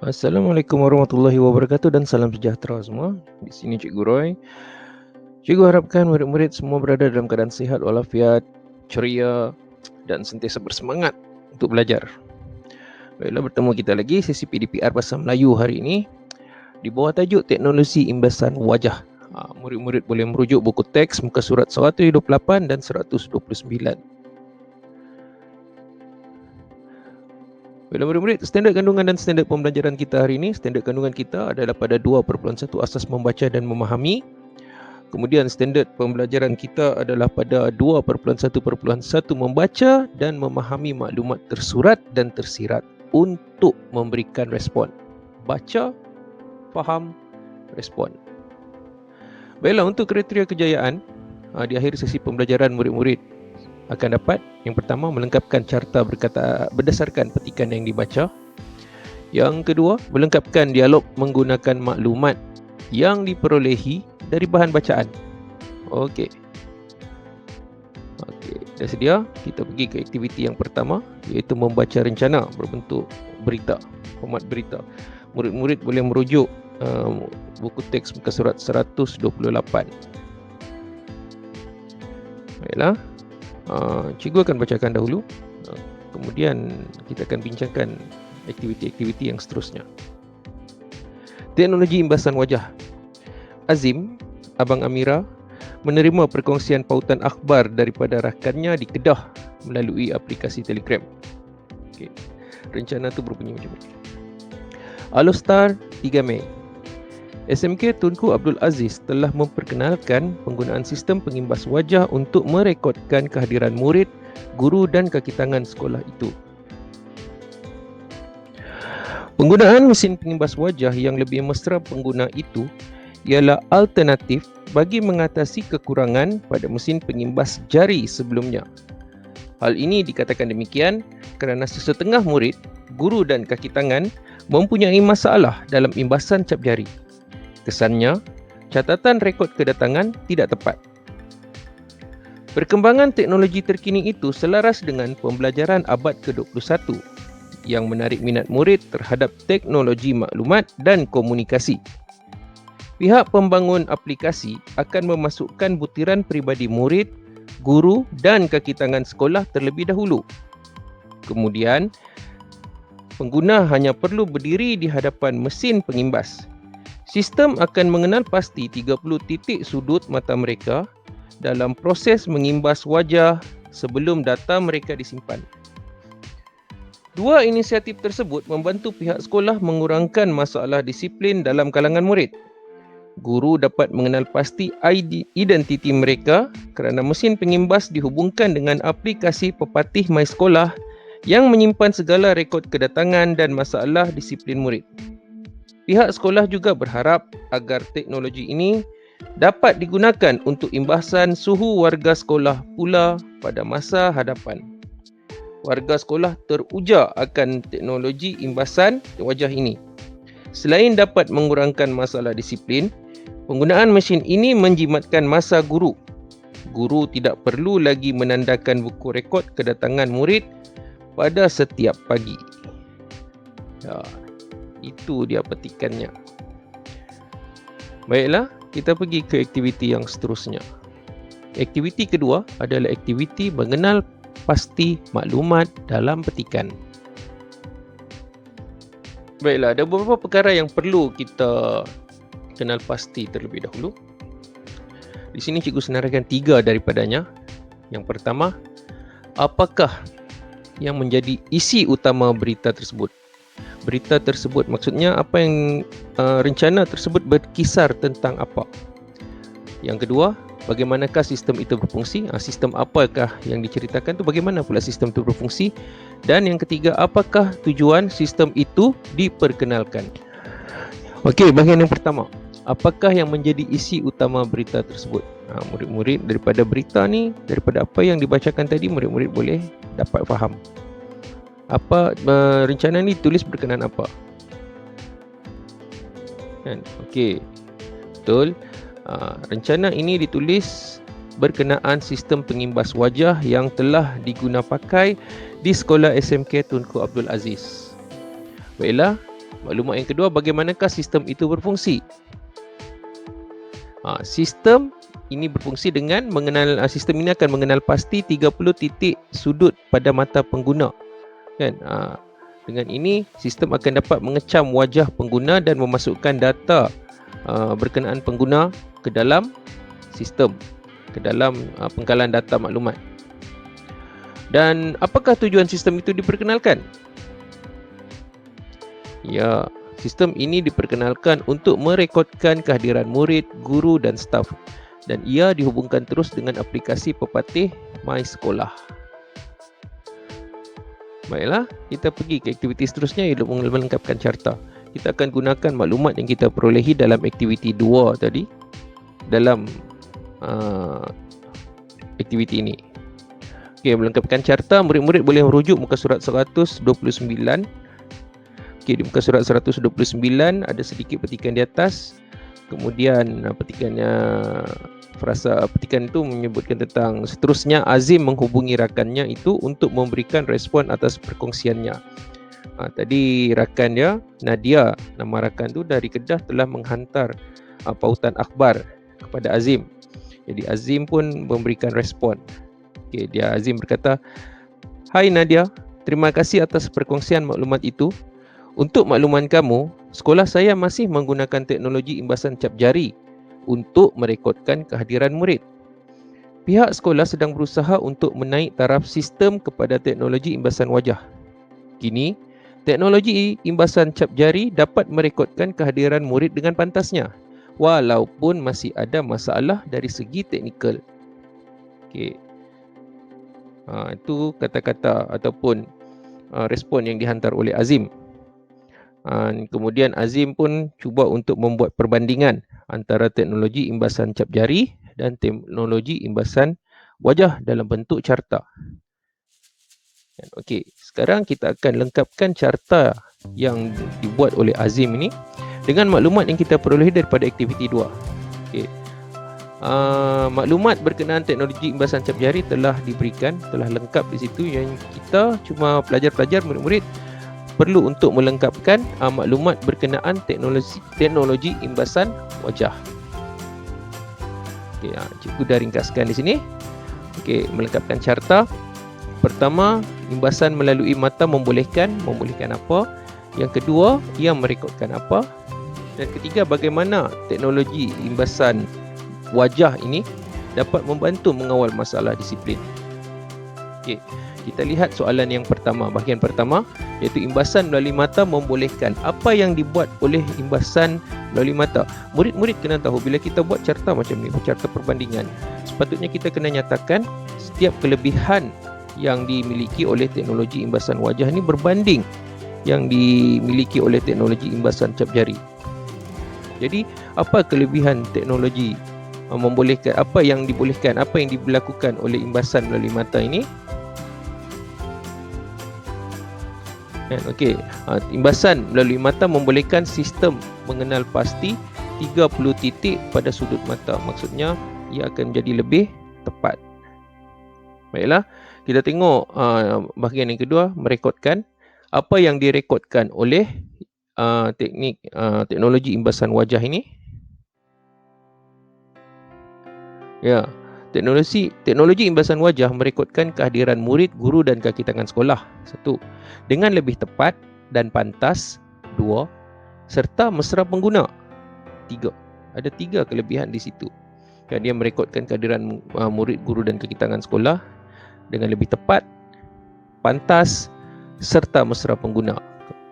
Assalamualaikum warahmatullahi wabarakatuh dan salam sejahtera semua. Di sini Cikgu Roy. Cikgu harapkan murid-murid semua berada dalam keadaan sihat walafiat, ceria dan sentiasa bersemangat untuk belajar. Baiklah, bertemu kita lagi sesi PDPR Bahasa Melayu hari ini di bawah tajuk Teknologi Imbasan Wajah. Murid-murid boleh merujuk buku teks muka surat 128 dan 129. Baiklah murid-murid, standard kandungan dan standard pembelajaran kita hari ini, standard kandungan kita adalah pada 2.1 asas membaca dan memahami. Kemudian standard pembelajaran kita adalah pada 2.1.1 membaca dan memahami maklumat tersurat dan tersirat untuk memberikan respon. Baca, faham, respon. Baiklah, untuk kriteria kejayaan di akhir sesi pembelajaran murid-murid akan dapat yang pertama melengkapkan carta berkata berdasarkan petikan yang dibaca. Yang kedua, melengkapkan dialog menggunakan maklumat yang diperolehi dari bahan bacaan. Okey, dah sedia? Kita pergi ke aktiviti yang pertama, iaitu membaca rencana berbentuk berita, format berita. Murid-murid boleh merujuk buku teks muka surat 128. Baiklah, cikgu akan bacakan dahulu, kemudian kita akan bincangkan aktiviti-aktiviti yang seterusnya. Teknologi imbasan wajah. Azim, Abang Amira, menerima perkongsian pautan akhbar daripada rakannya di Kedah melalui aplikasi Telegram. Okey. Rencana tu berbunyi macam ni. Alostar 3 Mei. SMK Tunku Abdul Aziz telah memperkenalkan penggunaan sistem pengimbas wajah untuk merekodkan kehadiran murid, guru dan kaki tangan sekolah itu. Penggunaan mesin pengimbas wajah yang lebih mesra pengguna itu ialah alternatif bagi mengatasi kekurangan pada mesin pengimbas jari sebelumnya. Hal ini dikatakan demikian kerana sesetengah murid, guru dan kaki tangan mempunyai masalah dalam imbasan cap jari. Kesannya, catatan rekod kedatangan tidak tepat. Perkembangan teknologi terkini itu selaras dengan pembelajaran abad ke-21 yang menarik minat murid terhadap teknologi maklumat dan komunikasi. Pihak pembangun aplikasi akan memasukkan butiran peribadi murid, guru dan kaki tangan sekolah terlebih dahulu. Kemudian, pengguna hanya perlu berdiri di hadapan mesin pengimbas. Sistem akan mengenal pasti 30 titik sudut mata mereka dalam proses mengimbas wajah sebelum data mereka disimpan. Dua inisiatif tersebut membantu pihak sekolah mengurangkan masalah disiplin dalam kalangan murid. Guru dapat mengenal pasti identiti mereka kerana mesin pengimbas dihubungkan dengan aplikasi pepatih MySekolah yang menyimpan segala rekod kedatangan dan masalah disiplin murid. Pihak sekolah juga berharap agar teknologi ini dapat digunakan untuk imbasan suhu warga sekolah pula pada masa hadapan. Warga sekolah teruja akan teknologi imbasan wajah ini. Selain dapat mengurangkan masalah disiplin, penggunaan mesin ini menjimatkan masa guru. Guru tidak perlu lagi menandakan buku rekod kedatangan murid pada setiap pagi. Itu dia petikannya. Baiklah, kita pergi ke aktiviti yang seterusnya. Aktiviti kedua adalah aktiviti mengenal pasti maklumat dalam petikan. Baiklah, ada beberapa perkara yang perlu kita kenal pasti terlebih dahulu. Di sini cikgu senaraikan 3 daripadanya. Yang pertama, apakah yang menjadi isi utama berita tersebut? Berita tersebut maksudnya apa yang rencana tersebut berkisar tentang apa. Yang kedua, bagaimanakah sistem itu berfungsi? Sistem apakah yang diceritakan tu, bagaimana pula sistem itu berfungsi? Dan yang ketiga, apakah tujuan sistem itu diperkenalkan? Okey, bahagian yang pertama, apakah yang menjadi isi utama berita tersebut? Murid-murid daripada berita ni, daripada apa yang dibacakan tadi, murid-murid boleh dapat faham apa rencana ni tulis berkenaan apa. Kan? Okey, betul. Rencana ini ditulis berkenaan sistem pengimbas wajah yang telah diguna pakai di sekolah SMK Tunku Abdul Aziz. Baiklah, Maklumat yang kedua, bagaimanakah sistem itu berfungsi? Sistem ini berfungsi dengan mengenal, sistem ini akan mengenal pasti 30 titik sudut pada mata pengguna. Kan? Dengan ini, sistem akan dapat mengecam wajah pengguna dan memasukkan data berkenaan pengguna ke dalam sistem, ke dalam pengkalan data maklumat. Dan apakah tujuan sistem itu diperkenalkan? Ya, sistem ini diperkenalkan untuk merekodkan kehadiran murid, guru dan staf, dan ia dihubungkan terus dengan aplikasi pepatih My Sekolah. Baiklah, kita pergi ke aktiviti seterusnya iaitu melengkapkan carta. Kita akan gunakan maklumat yang kita perolehi dalam aktiviti 2 tadi dalam aktiviti ini. Okey, melengkapkan carta, murid-murid boleh merujuk muka surat 129. Okey, di muka surat 129 ada sedikit petikan di atas. Kemudian petikan itu menyebutkan tentang seterusnya Azim menghubungi rakannya itu untuk memberikan respon atas perkongsiannya. Tadi rakan dia, Nadia, nama rakan tu dari Kedah, telah menghantar pautan akhbar kepada Azim. Jadi Azim pun memberikan respon. Okey, Azim berkata, "Hai Nadia, terima kasih atas perkongsian maklumat itu. Untuk makluman kamu, sekolah saya masih menggunakan teknologi imbasan cap jari untuk merekodkan kehadiran murid. Pihak sekolah sedang berusaha untuk menaik taraf sistem kepada teknologi imbasan wajah. Kini, teknologi imbasan cap jari dapat merekodkan kehadiran murid dengan pantasnya, walaupun masih ada masalah dari segi teknikal." Okey. Itu kata-kata ataupun respon yang dihantar oleh Azim. Kemudian Azim pun cuba untuk membuat perbandingan antara teknologi imbasan cap jari dan teknologi imbasan wajah dalam bentuk carta. Okey, sekarang kita akan lengkapkan carta yang dibuat oleh Azim ini dengan maklumat yang kita perolehi daripada aktiviti 2. Okey. Maklumat berkenaan teknologi imbasan cap jari telah diberikan, telah lengkap di situ, yang kita cuma pelajar-pelajar, murid-murid perlu untuk melengkapkan maklumat berkenaan teknologi imbasan wajah. Okey, cikgu dah ringkaskan di sini. Okey, melengkapkan carta. Pertama, imbasan melalui mata membolehkan apa? Yang kedua, ia merekodkan apa? Dan ketiga, bagaimana teknologi imbasan wajah ini dapat membantu mengawal masalah disiplin. Okey, kita lihat soalan yang pertama, bahagian pertama, iaitu imbasan melalui mata membolehkan. Apa yang dibuat oleh imbasan melalui mata? Murid-murid kena tahu bila kita buat carta macam ni, carta perbandingan, sepatutnya kita kena nyatakan setiap kelebihan yang dimiliki oleh teknologi imbasan wajah ni berbanding yang dimiliki oleh teknologi imbasan cap jari. Jadi, apa kelebihan teknologi membolehkan, apa yang dibolehkan, apa yang dilakukan oleh imbasan melalui mata ini? Okey, imbasan melalui mata membolehkan sistem mengenal pasti 30 titik pada sudut mata. Maksudnya ia akan menjadi lebih tepat. Baiklah, kita tengok bahagian yang kedua, merekodkan. Apa yang direkodkan oleh teknologi imbasan wajah ini? Ya, teknologi imbasan wajah merekodkan kehadiran murid, guru dan kaki tangan sekolah. 1. Dengan lebih tepat dan pantas. 2. Serta mesra pengguna. 3. Ada 3 kelebihan di situ. Kan dia merekodkan kehadiran murid, guru dan kaki tangan sekolah dengan lebih tepat, pantas serta mesra pengguna.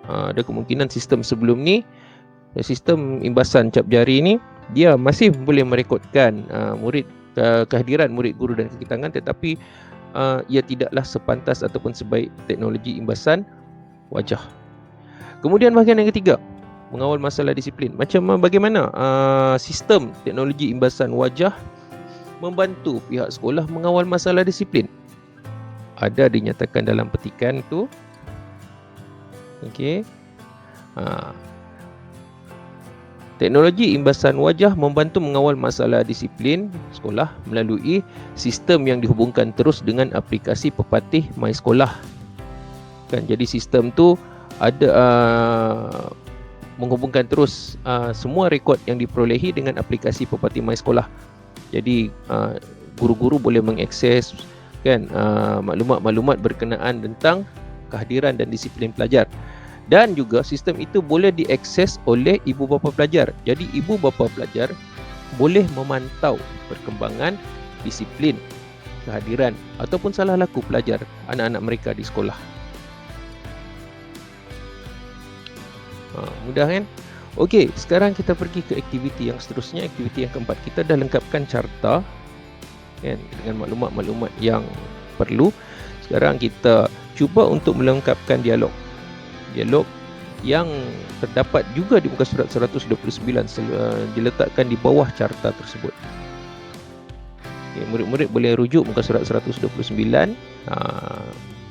Ada kemungkinan sistem sebelum ni, sistem imbasan cap jari ni, dia masih boleh merekodkan kehadiran murid, guru dan kaki tangan, tetapi ia tidaklah sepantas ataupun sebaik teknologi imbasan wajah. Kemudian bahagian yang ketiga, mengawal masalah disiplin. Bagaimana sistem teknologi imbasan wajah membantu pihak sekolah mengawal masalah disiplin? Ada dinyatakan dalam petikan tu. Okey. Teknologi imbasan wajah membantu mengawal masalah disiplin sekolah melalui sistem yang dihubungkan terus dengan aplikasi pepatih My Sekolah. Kan, jadi sistem tu ada menghubungkan terus semua rekod yang diperolehi dengan aplikasi Peparti My Sekolah. Jadi guru-guru boleh mengakses kan maklumat-maklumat berkenaan tentang kehadiran dan disiplin pelajar. Dan juga sistem itu boleh diakses oleh ibu bapa pelajar. Jadi ibu bapa pelajar boleh memantau perkembangan disiplin, kehadiran ataupun salah laku pelajar anak-anak mereka di sekolah. Mudah kan? Okey, sekarang kita pergi ke aktiviti yang seterusnya. Aktiviti yang keempat, kita dah lengkapkan carta kan, dengan maklumat-maklumat yang perlu. Sekarang kita cuba untuk melengkapkan dialog. Dialog yang terdapat juga di muka surat 129 diletakkan di bawah carta tersebut. Okay, murid-murid boleh rujuk muka surat 129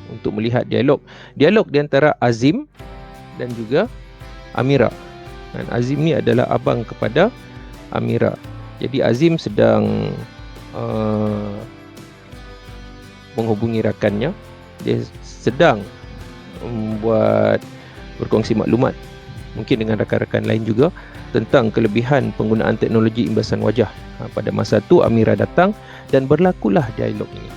untuk melihat dialog. Dialog di antara Azim dan juga Amira. Dan Azim ni adalah abang kepada Amira. Jadi Azim sedang menghubungi rakannya. Dia sedang berkongsi maklumat mungkin dengan rakan-rakan lain juga tentang kelebihan penggunaan teknologi imbasan wajah. Pada masa tu Amira datang dan berlakulah dialog ini.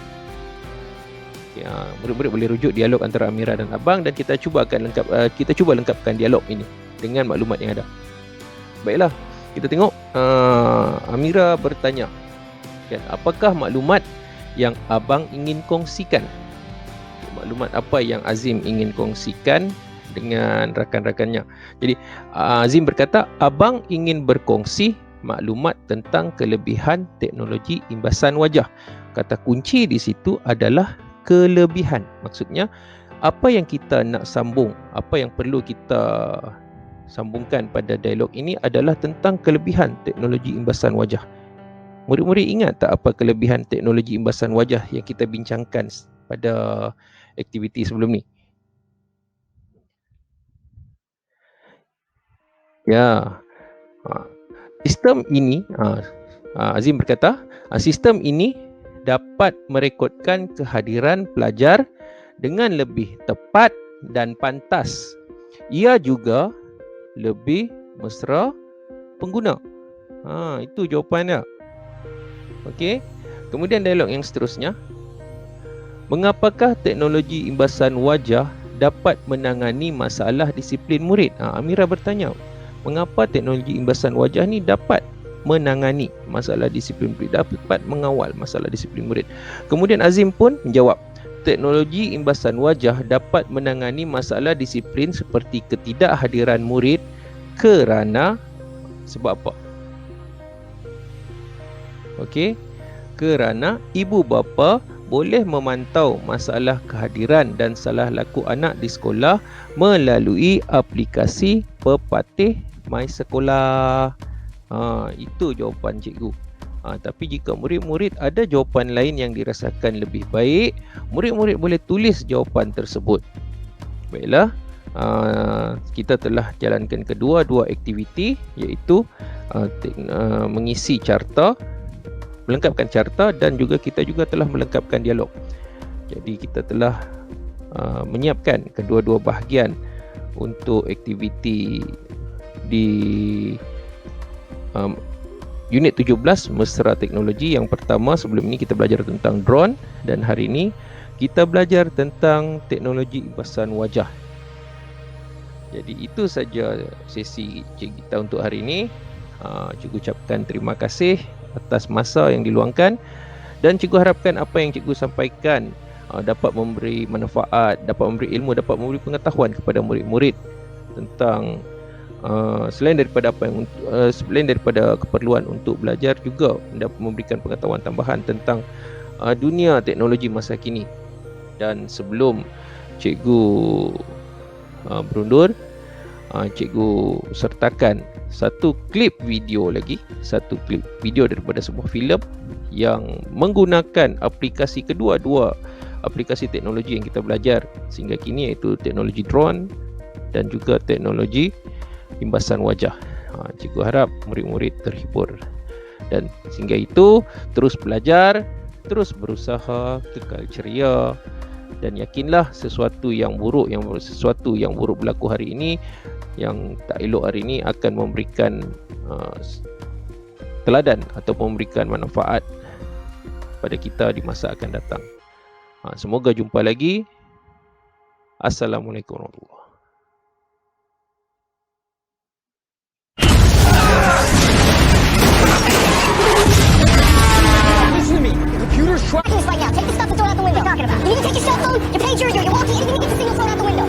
Murid-murid boleh rujuk dialog antara Amira dan abang dan kita cuba lengkapkan dialog ini dengan maklumat yang ada. Baiklah, kita tengok Amira bertanya, kan, apakah maklumat yang abang ingin kongsikan? Maklumat apa yang Azim ingin kongsikan dengan rakan-rakannya? Jadi Azim berkata, abang ingin berkongsi maklumat tentang kelebihan teknologi imbasan wajah. Kata kunci di situ adalah kelebihan. Maksudnya apa yang kita nak sambung, apa yang perlu kita sambungkan pada dialog ini adalah tentang kelebihan teknologi imbasan wajah. Murid-murid ingat tak apa kelebihan teknologi imbasan wajah yang kita bincangkan pada aktiviti sebelum ni? Ya, sistem ini, Azim berkata, sistem ini dapat merekodkan kehadiran pelajar dengan lebih tepat dan pantas. Ia juga lebih mesra pengguna. Itu jawapannya. Okey. Kemudian dialog yang seterusnya. Mengapakah teknologi imbasan wajah dapat menangani masalah disiplin murid? Amira bertanya, mengapa teknologi imbasan wajah ni dapat menangani masalah disiplin murid, dapat mengawal masalah disiplin murid? Kemudian Azim pun menjawab, teknologi imbasan wajah dapat menangani masalah disiplin seperti ketidakhadiran murid kerana sebab apa? Okey, kerana ibu bapa boleh memantau masalah kehadiran dan salah laku anak di sekolah melalui aplikasi Peparti My Sekolah. Itu jawapan cikgu. Tapi jika murid-murid ada jawapan lain yang dirasakan lebih baik, murid-murid boleh tulis jawapan tersebut. Baiklah, kita telah jalankan kedua-dua aktiviti, iaitu mengisi carta, melengkapkan carta, dan juga kita juga telah melengkapkan dialog. Jadi kita telah menyiapkan kedua-dua bahagian untuk aktiviti di Unit 17 Mesra Teknologi. Yang pertama, sebelum ini kita belajar tentang drone, dan hari ini kita belajar tentang teknologi imbasan wajah. Jadi itu saja sesi cikgu kita untuk hari ini. Cikgu ucapkan terima kasih atas masa yang diluangkan, dan cikgu harapkan apa yang cikgu sampaikan dapat memberi manfaat, dapat memberi ilmu, dapat memberi pengetahuan kepada murid-murid tentang selain daripada keperluan untuk belajar, juga dapat memberikan pengetahuan tambahan tentang dunia teknologi masa kini. Dan sebelum cikgu berundur, cikgu sertakan satu klip video lagi, satu klip video daripada sebuah filem yang menggunakan aplikasi kedua-dua aplikasi teknologi yang kita belajar sehingga kini, iaitu teknologi drone dan juga teknologi imbasan wajah. Cikgu harap murid-murid terhibur, dan sehingga itu terus belajar, terus berusaha, kekal ceria, Dan yakinlah sesuatu yang buruk berlaku hari ini, yang tak elok hari ini, akan memberikan teladan atau memberikan manfaat pada kita di masa akan datang. Semoga jumpa lagi. Assalamualaikum warahmatullahi wabarakatuh. Listen to me. The computer's trying. Right now, take the stuff and throw it out the window. What are you talking about? You need to take your cell phone, your pager, your walkie, anything you get to see, you'll throw it out the window.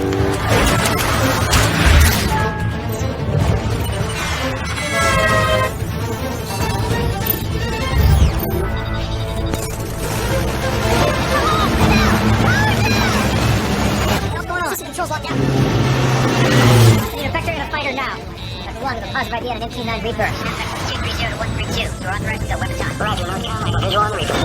What's going on? System controls locked down. I need a vector and a fighter now. That belong to the positive ID on an MQ-9 Reaper. 230 to 132. You're authorized to go weapon time. Roger, Mark. Visual on the Reaper.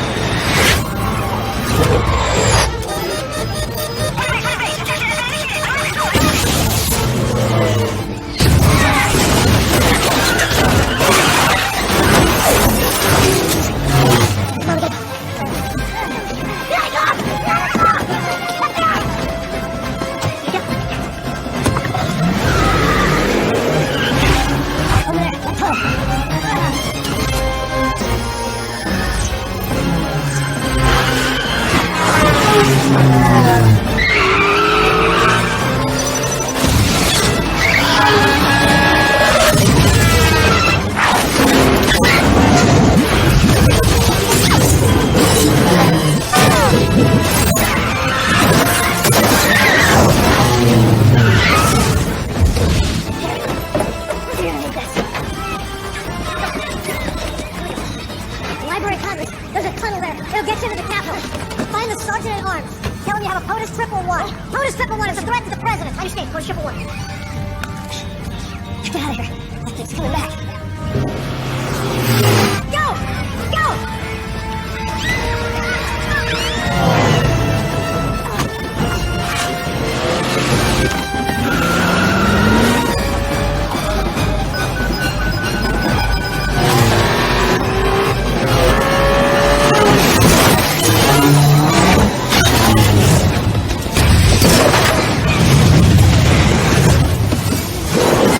Library of Congress. There's a tunnel there. It'll get you to the Capitol. Find the sergeant at arms. Tell him you have a POTUS 111. POTUS 111 is a threat to the president. Understand? POTUS 111. Get out of here. That thing's coming back.